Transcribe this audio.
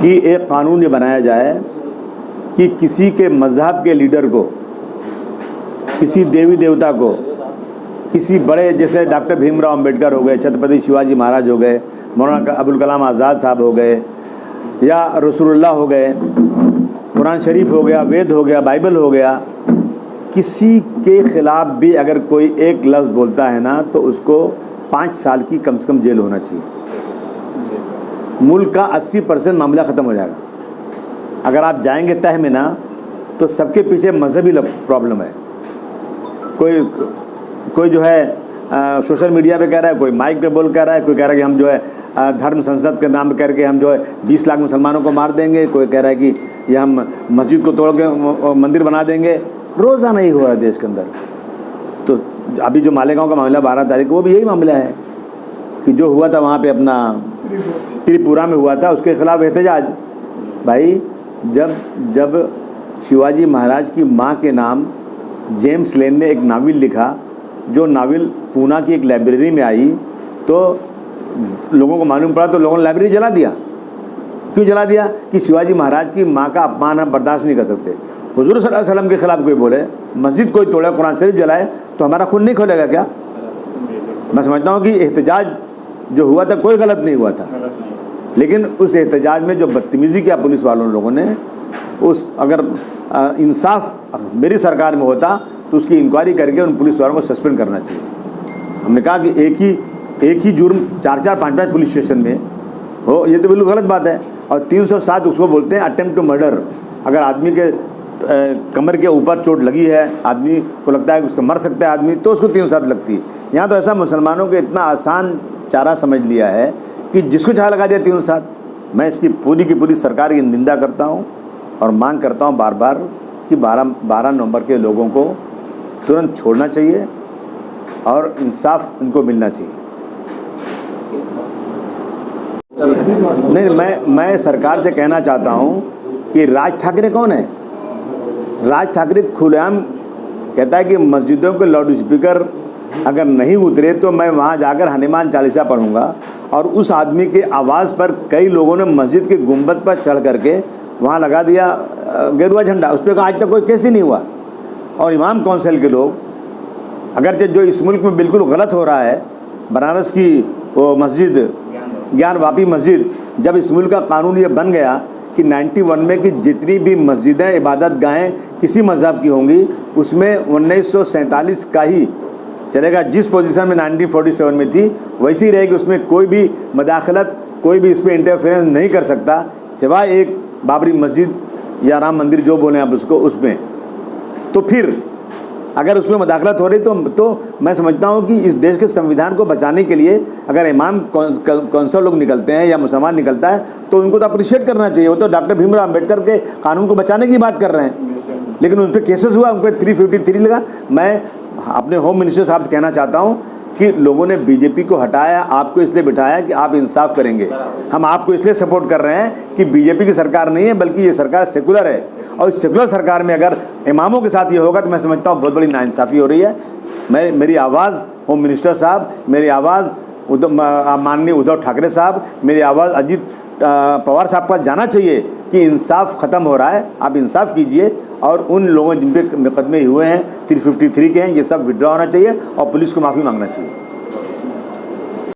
कि एक कानून ये बनाया जाए कि किसी के मज़हब के लीडर को, किसी देवी देवता को, किसी बड़े जैसे डॉक्टर भीमराव अंबेडकर हो गए, छत्रपति शिवाजी महाराज हो गए, मौलाना अबुल कलाम आज़ाद साहब हो गए, या रसूलुल्लाह हो गए, कुरान शरीफ हो गया, वेद हो गया, बाइबल हो गया, किसी के ख़िलाफ़ भी अगर कोई एक लफ्ज़ बोलता है ना तो उसको 5 साल की कम से कम जेल होना चाहिए। मुल्क का 80% मामला ख़त्म हो जाएगा। अगर आप जाएंगे तह में ना तो सबके पीछे मजहबी प्रॉब्लम है। कोई जो है सोशल मीडिया पे कह रहा है, कोई माइक पे बोल कह रहा है, कोई कह रहा है कि हम जो है धर्म संसद के नाम करके हम जो है 20 लाख मुसलमानों को मार देंगे, कोई कह रहा है कि ये हम मस्जिद को तोड़ के मंदिर बना देंगे। रोज़ाना ही हो रहा है देश के अंदर। तो अभी जो मालेगांव का मामला 12 तारीख को, वो भी यही मामला है कि जो हुआ था वहाँ पे अपना त्रिपुरा में हुआ था, उसके खिलाफ एहतजाज। भाई जब शिवाजी महाराज की माँ के नाम जेम्स लेन ने एक नावल लिखा, जो नावल पूना की एक लाइब्रेरी में आई, तो लोगों को मालूम पड़ा तो लोगों ने लाइब्रेरी जला दिया। क्यों जला दिया? कि शिवाजी महाराज की माँ का अपमान हम बर्दाश्त नहीं कर सकते। हुजूर सल्लल्लाहु अलैहि वसल्लम के खिलाफ कोई बोले, मस्जिद कोई तोड़े, कुरान शरीफ जलाए, तो हमारा खून नहीं खोलेगा क्या? मैं समझता हूँ कि एहतजाज जो हुआ था कोई गलत नहीं हुआ था, लेकिन उस एहतजाज में जो बदतमीज़ी किया पुलिस वालों लोगों ने, उस अगर इंसाफ मेरी सरकार में होता तो उसकी इंक्वायरी करके उन पुलिस वालों को सस्पेंड करना चाहिए। हमने कहा कि एक ही जुर्म 4-5 पुलिस स्टेशन में हो, ये तो बिल्कुल गलत बात है। और 307 उसको बोलते हैं अटेम्प्ट टू मर्डर। अगर आदमी के कमर के ऊपर चोट लगी है, आदमी को लगता है कि उससे मर सकता है आदमी, तो उसको 307 लगती है। यहाँ तो ऐसा मुसलमानों के इतना आसान चारा समझ लिया है कि जिसको चाहे लगा दिया 307। मैं इसकी पूरी की पूरी सरकार की निंदा करता हूँ और मांग करता हूँ बार बार कि 12 नवंबर के लोगों को तुरंत छोड़ना चाहिए और इंसाफ इनको मिलना चाहिए। नहीं, मैं सरकार से कहना चाहता हूँ कि राज ठाकरे कौन है? राज ठाकरे खुलेआम कहता है कि मस्जिदों के लाउड स्पीकर अगर नहीं उतरे तो मैं वहाँ जाकर हनुमान चालीसा पढ़ूंगा। और उस आदमी के आवाज़ पर कई लोगों ने मस्जिद के गुंबद पर चढ़ करके वहाँ लगा दिया गेरुआ झंडा। उस पर आज तक कोई केस ही नहीं हुआ। और इमाम काउंसिल के लोग, अगर जो इस मुल्क में बिल्कुल गलत हो रहा है, बनारस की वो मस्जिद ज्ञान वापी मस्जिद, जब इस मुल्क का कानून ये बन गया कि 91 में कि जितनी भी मस्जिदें इबादत गाहें किसी मज़हब की होंगी, उसमें 1947 का ही चलेगा। जिस पोजीशन में 1947 में थी वैसी ही रहेगी। उसमें कोई भी मदाखलत, कोई भी इस पर इंटरफेरेंस नहीं कर सकता, सिवाय एक बाबरी मस्जिद या राम मंदिर जो बोलें आप उसको, उसमें। तो फिर अगर उसमें मदाखलत हो रही तो मैं समझता हूँ कि इस देश के संविधान को बचाने के लिए अगर इमाम कौंसिल लोग निकलते हैं या मुसलमान निकलता है तो उनको तो अप्रिशिएट करना चाहिए। वो तो डॉक्टर भीमराव अंबेडकर के कानून को बचाने की बात कर रहे हैं, लेकिन उन पर केसेस हुआ, उन पर 353 लगा। मैं अपने होम मिनिस्टर साहब से कहना चाहता हूँ कि लोगों ने बीजेपी को हटाया, आपको इसलिए बिठाया कि आप इंसाफ करेंगे। हम आपको इसलिए सपोर्ट कर रहे हैं कि बीजेपी की सरकार नहीं है, बल्कि ये सरकार सेकुलर है। और इस सेकुलर सरकार में अगर इमामों के साथ ये होगा तो मैं समझता हूँ बहुत बड़ी नाइंसाफ़ी हो रही है। मेरी आवाज़ होम मिनिस्टर साहब, मेरी आवाज़ माननीय उद्धव ठाकरे साहब, मेरी आवाज़ अजीत पवार साहब का जाना चाहिए कि इंसाफ ख़त्म हो रहा है, आप इंसाफ कीजिए। और उन लोगों जिन पे मुकदमे हुए हैं 353 के हैं, ये सब विड्रॉ होना चाहिए और पुलिस को माफ़ी मांगना चाहिए।